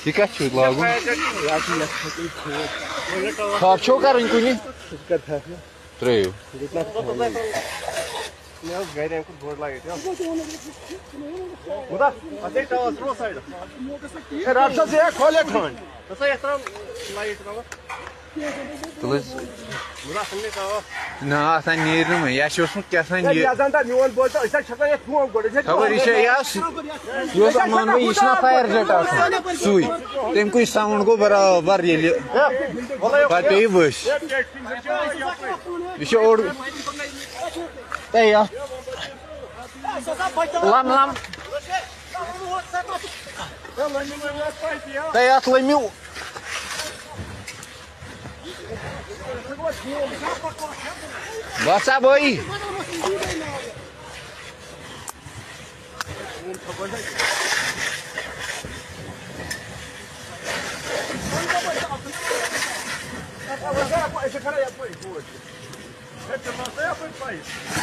यह क्या लागू खाप छो कर कुन त्रो ना असान नीर नुम यह क्या खबर यह मान बह यह फायर जेट सू तमक साउंड गो बराबर ये पे बस यह ओड लम लम अत लमु बसा भाई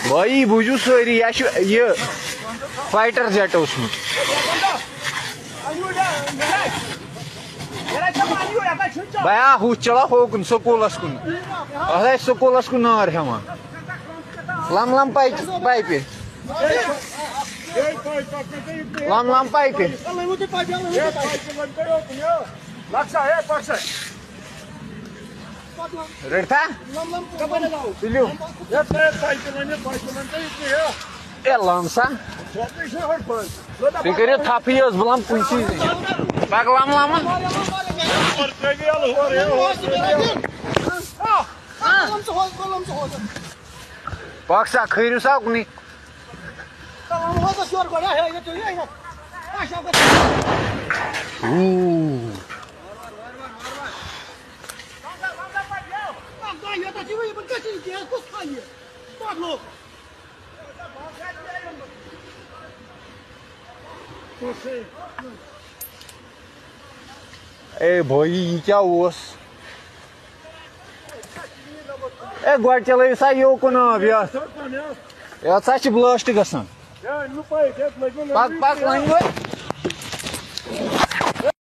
भाई बूझू सारी यह फाइटर जेट भया हूँ चला होकुन स्कूलस कुन स्कूलस कुन नार हेवान लम लम पाइपे लम लम पाइपे रेडता तुलियो ए लमसा तुम करो थपी बलम कुन पग लम लम पक सा खीरू सा कुनी ए भाई यह क्या ए गो चल सा योकुन आब ये सा ब्लास्ट गसान पक पक वन